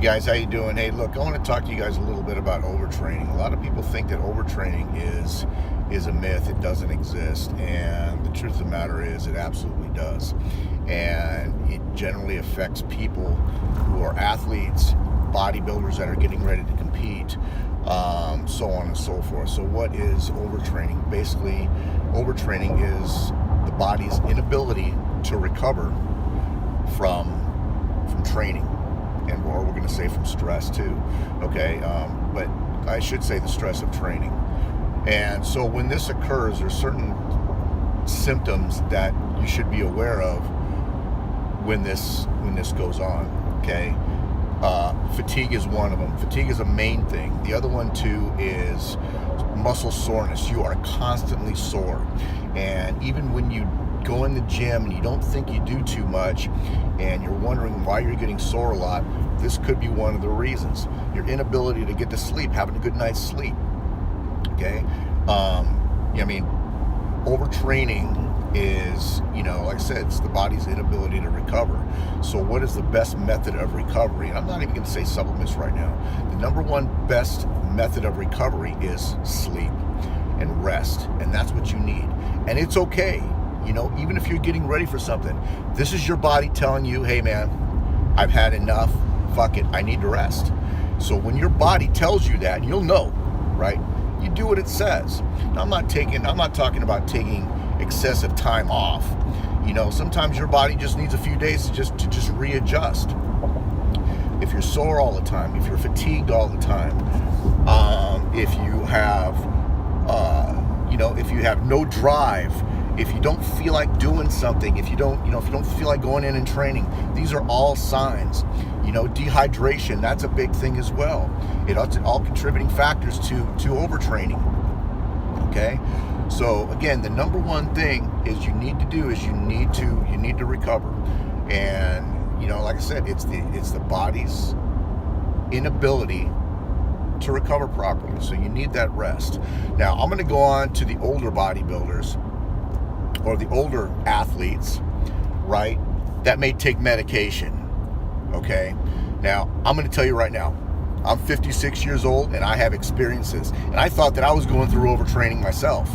guys, how you doing? Hey, look, I want to talk to you guys a little bit about overtraining. A lot of people think that overtraining is a myth. It doesn't exist, and the truth of the matter is it absolutely does. And it generally affects people who are athletes, bodybuilders that are getting ready to compete, so on and so forth. So what is overtraining? Basically, overtraining is the body's inability to recover from training, or we're going to say from stress too, okay? But I should say the stress of training. And so when this occurs, there's certain symptoms that you should be aware of when this goes on, okay? Fatigue is one of them. Fatigue is a main thing. The other one too is muscle soreness. You are constantly sore, and even when you go in the gym and you don't think you do too much and you're wondering why you're getting sore a lot, this could be one of the reasons. Your inability to get to sleep, having a good night's sleep, okay? Overtraining is, like I said, it's the body's inability to recover. So what is the best method of recovery? And I'm not even going to say supplements right now. The number one best method of recovery is sleep and rest, and that's what you need. And it's okay. Even if you're getting ready for something, this is your body telling you, hey man, I've had enough, fuck it, I need to rest. So when your body tells you that, you'll know, right? You do what it says. Now, I'm not talking about taking excessive time off. Sometimes your body just needs a few days to just readjust. If you're sore all the time, if you're fatigued all the time, if you have no drive, if you don't feel like doing something, if you don't feel like going in and training, these are all signs. Dehydration, that's a big thing as well. It's all contributing factors to overtraining. Okay? So again, the number one thing is you need to recover. And like I said, it's the body's inability to recover properly. So you need that rest. Now, I'm going to go on to the older bodybuilders or the older athletes, right, that may take medication, okay? Now, I'm going to tell you right now, I'm 56 years old and I have experiences, and I thought that I was going through overtraining myself,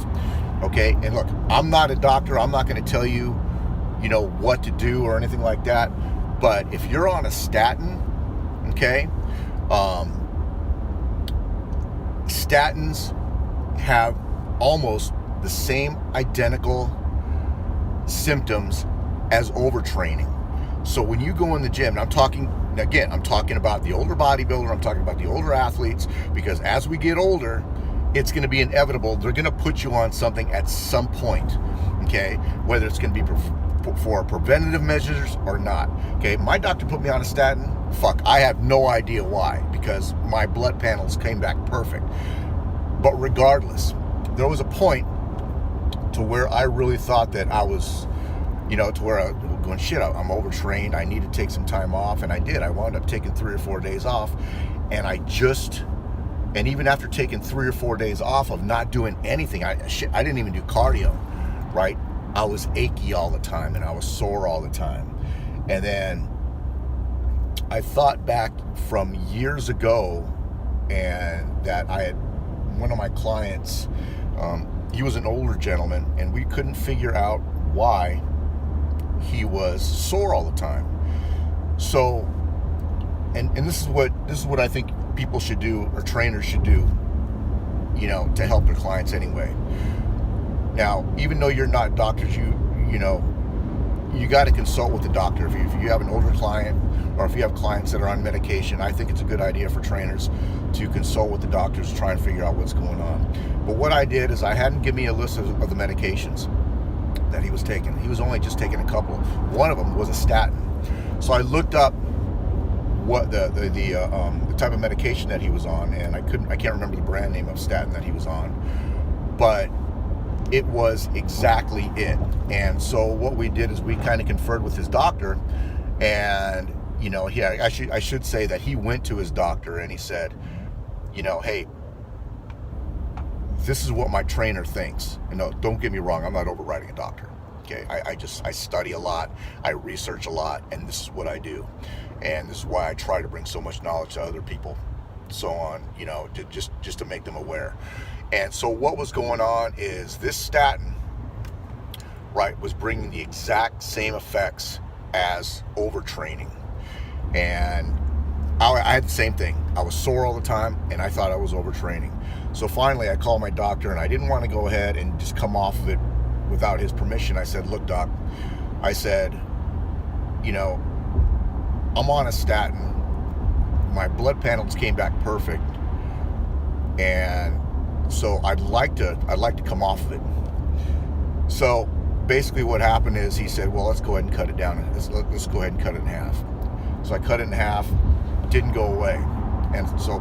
okay? And look, I'm not a doctor. I'm not going to tell you, what to do or anything like that, but if you're on a statin, okay, statins have almost the same identical symptoms as overtraining. So when you go in the gym, and I'm talking about the older bodybuilder, I'm talking about the older athletes, because as we get older, it's going to be inevitable. They're going to put you on something at some point, okay? Whether it's going to be for preventative measures or not, okay? My doctor put me on a statin. Fuck, I have no idea why, because my blood panels came back perfect. But regardless, there was a point to where I really thought that I was, to where I was going, shit, I'm overtrained. I need to take some time off. And I did. I wound up taking 3 or 4 days off. And even after taking 3 or 4 days off of not doing anything, I didn't even do cardio, right? I was achy all the time and I was sore all the time. And then I thought back from years ago, and that I had one of my clients, he was an older gentleman, and we couldn't figure out why he was sore all the time. So, and this is what I think people should do, or trainers should do, to help their clients anyway. Now, even though you're not doctors, you got to consult with the doctor. If you have an older client, or if you have clients that are on medication, I think it's a good idea for trainers to consult with the doctors to try and figure out what's going on. But what I did is I had him give me a list of the medications that he was taking. He was only just taking a couple. One of them was a statin. So I looked up what the type of medication that he was on, and I can't remember the brand name of statin that he was on, but it was exactly it. And so what we did is we kind of conferred with his doctor, and I should say that he went to his doctor and he said, hey, this is what my trainer thinks. And no, don't get me wrong, I'm not overriding a doctor. Okay, I study a lot, I research a lot, and this is what I do, and this is why I try to bring so much knowledge to other people, so on, you know, to just to make them aware. And so what was going on is this statin, right, was bringing the exact same effects as overtraining. And I had the same thing. I was sore all the time, and I thought I was overtraining. So finally, I called my doctor, and I didn't want to go ahead and just come off of it without his permission. I said, look, doc, I said, you know, I'm on a statin. My blood panels came back perfect, and so I'd like to come off of it. So basically what happened is he said, well, let's go ahead and cut it down. Let's go ahead and cut it in half. So I cut it in half, didn't go away. And so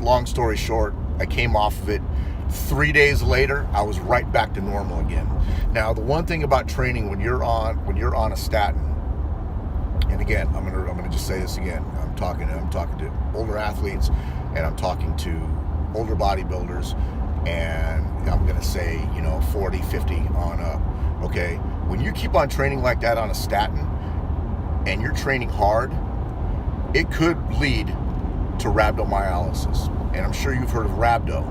long story short, I came off of it. 3 days later, I was right back to normal again. Now, the one thing about training when you're on a statin, and again, I'm gonna just say this again. I'm talking to older athletes, and I'm talking to older bodybuilders, and I'm gonna say, you know, 40, 50 on up. Okay, when you keep on training like that on a statin, and you're training hard, it could lead to rhabdomyolysis. And I'm sure you've heard of rhabdo.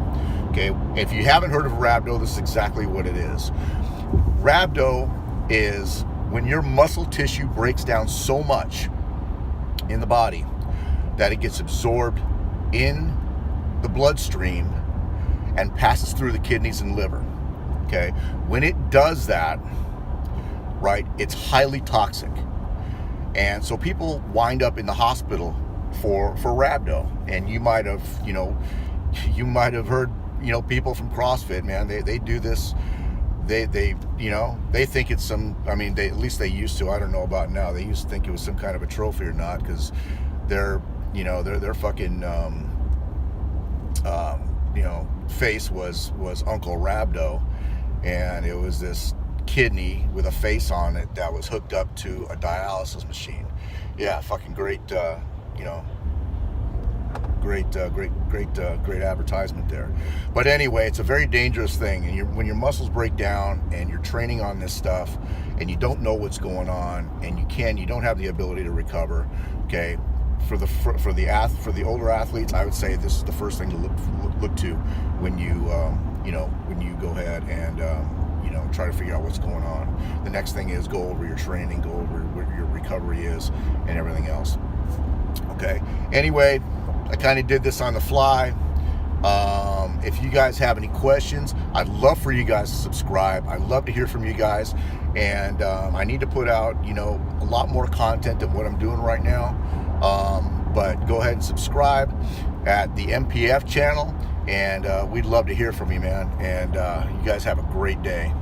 Okay, if you haven't heard of rhabdo, this is exactly what it is. Rhabdo is when your muscle tissue breaks down so much in the body that it gets absorbed in the bloodstream and passes through the kidneys and liver. Okay, when it does that, right, it's highly toxic. And so people wind up in the hospital for rhabdo. And you might have heard, you know, people from CrossFit, man, they do this. They you know, they think it's some, I mean, at least they used to, I don't know about now. They used to think it was some kind of a trophy or not, because their fucking you know, face was Uncle Rhabdo, and it was this kidney with a face on it that was hooked up to a dialysis machine. Yeah, fucking great, you know, great advertisement there. But anyway, it's a very dangerous thing, and when your muscles break down and you're training on this stuff and you don't know what's going on, and you don't have the ability to recover. Okay, for the older athletes, I would say this is the first thing to look to when you when you go ahead and try to figure out what's going on. The next thing is go over your training, go over what your recovery is, and everything else. Okay. Anyway, I kind of did this on the fly. If you guys have any questions, I'd love for you guys to subscribe. I'd love to hear from you guys, and I need to put out, you know, a lot more content than what I'm doing right now. But go ahead and subscribe at the MPF channel, and we'd love to hear from you, man. And you guys have a great day.